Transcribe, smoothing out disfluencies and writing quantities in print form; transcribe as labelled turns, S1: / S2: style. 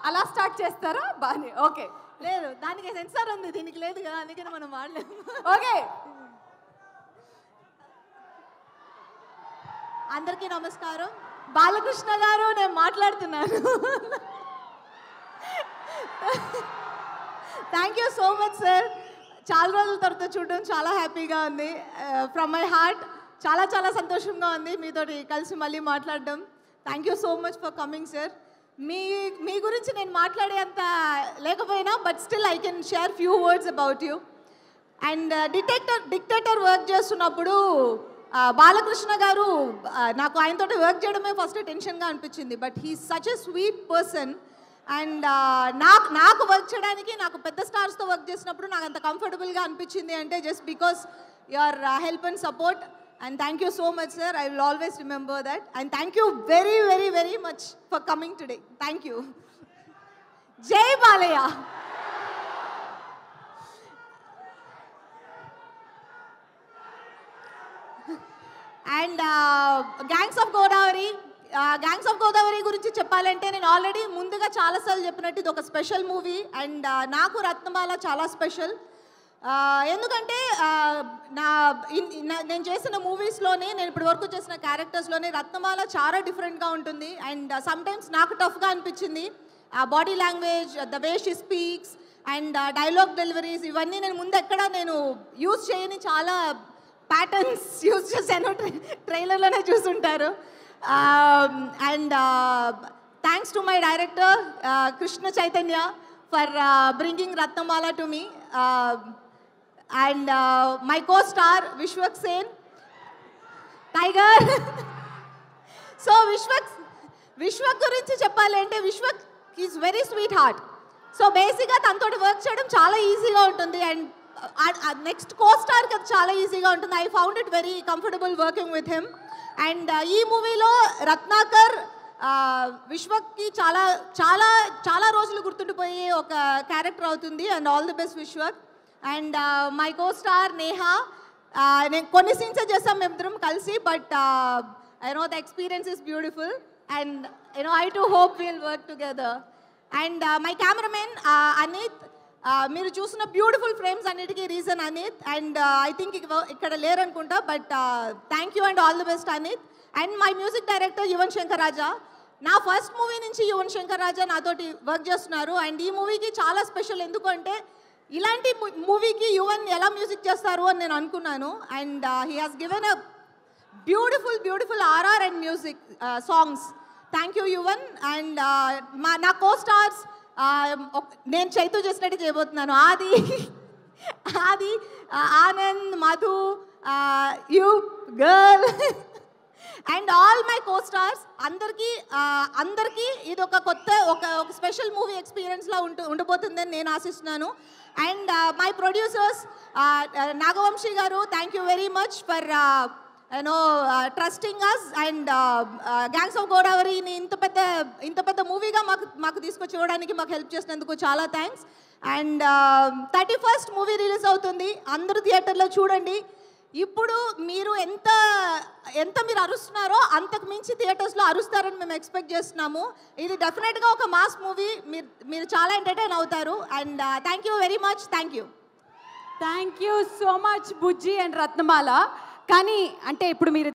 S1: అలా స్టార్ట్ చేస్తారా? బానే. ఓకే.
S2: లేదు, దానికి సెన్సార్ ఉంది, దీనికి లేదు కదా, అందుకని మనం వాడలేము.
S1: ఓకే.
S2: అందరికీ నమస్కారం. బాలకృష్ణ గారు, నేను మాట్లాడుతున్నాను. Thank you so much sir. చాలా రోజుల తర్వాత చూడడం చాలా హ్యాపీగా ఉంది. ఫ్రమ్ మై హార్ట్ చాలా చాలా సంతోషంగా ఉంది మీతోటి కలిసి మళ్ళీ మాట్లాడడం. Thank you so much for coming sir. మీ గురించి నేను మాట్లాడేంత లేకపోయినా but still I can share few words about you. And dictator work చేస్తున్నప్పుడు బాలకృష్ణ గారు నాకు ఆయనతో వర్క్ చేయడమే ఫస్ట్ టెన్షన్గా అనిపించింది. But he such a sweet person. And నాకు వర్క్ చేయడానికి, నాకు పెద్ద స్టార్స్తో వర్క్ చేసినప్పుడు నాకు అంత కంఫర్టబుల్గా అనిపించింది అంటే just because your help and support. And thank you so much, sir. I will always remember that. And thank you very, very, very much for coming today. Thank you. Jai Balaya. And Gangs of Godavari. Gangs of Godavari గురించి చెప్పాలంటే నేను already ముందుగా చాలాసార్లు చెప్పినట్టు ఇది ఒక special movie. And నాకు రత్నమాల చాలా స్పెషల్. ఎందుకంటే నేను చేసిన మూవీస్లోనే, నేను ఇప్పటి వరకు చేసిన క్యారెక్టర్స్లోనే రత్నమాల చాలా డిఫరెంట్గా ఉంటుంది. అండ్ సమ్టైమ్స్ నాకు టఫ్గా అనిపించింది. Body language, the way she speaks and dialogue deliveries, ఇవన్నీ నేను ముందు ఎక్కడ నేను యూజ్ చేయని చాలా ప్యాటర్న్స్ యూజ్ చేశాను. ట్రైలర్లోనే చూసుంటారు. And thanks to my director Krishna Chaitanya for bringing Ratnamala to me. And my co-star Vishwak Sen, Tiger. So Vishwak గురించి చెప్పాలంటే Vishwak is very sweet heart. So బేసిక్గా తనతోటి వర్క్ చేయడం చాలా ఈజీగా ఉంటుంది. అండ్ నెక్స్ట్ co-starకి అది చాలా ఈజీగా ఉంటుంది. I found it very comfortable working with him. And ఈ మూవీలో రత్నాకర్ విశ్వక్కి చాలా చాలా చాలా రోజులు గుర్తుండిపోయే ఒక క్యారెక్టర్ అవుతుంది. And all the best Vishwak. And my co-star Neha, నేను కొన్ని సీన్సే చేస్తాం మేమిద్దరం కలిసి. But the experience is beautiful. And I to hope will work together. And my cameraman Anith, మీరు చూసిన బ్యూటిఫుల్ ఫ్రేమ్స్ అన్నిటికీ reason Anith. And I think ఇక్కడ లేరనుకుంటా, but thank you and all the best Anith. And my music director Yuvan Shankar Raja. నా first movie నుంచి యువన్ శంకర్ రాజా నాతోటి work చేస్తున్నారు. And ఈ మూవీకి చాలా స్పెషల్. ఎందుకంటే ఇలాంటి మూవీకి యువన్ ఎలా మ్యూజిక్ చేస్తారు అని నేను అనుకున్నాను. And he has given a beautiful RR and music songs. Thank you Yuvan. And నా కో-స్టార్స్ నేను చైతూ చేసినట్టు చేయబోతున్నాను. Aadi, Anand, Madhu, you girl and all my co-stars అందరికీ ఇది ఒక కొత్త ఒక స్పెషల్ మూవీ ఎక్స్పీరియన్స్లా ఉండబోతుందని నేను ఆశిస్తున్నాను. And my producers Nagavamsi garu, thank you very much for trusting us. And gangs of గోదావరిని ఇంత పెద్ద మూవీగా మాకు తీసుకొచ్చి ఇవ్వడానికి మాకు హెల్ప్ చేసినందుకు చాలా thanks. And 31st movie release అవుతుంది. అందరూ థియేటర్లో చూడండి. ఇప్పుడు మీరు ఎంత మీరు అరుస్తున్నారో అంతకు మించి థియేటర్స్లో అరుస్తారని మేము ఎక్స్పెక్ట్ చేస్తున్నాము. ఇది డెఫినెట్గా ఒక మాస్ మూవీ. మీరు చాలా ఎంటర్టైన్ అవుతారు. And thank you very much.
S1: Thank you so much Bujji and Ratnamala. కానీ అంటే ఇప్పుడు మీరు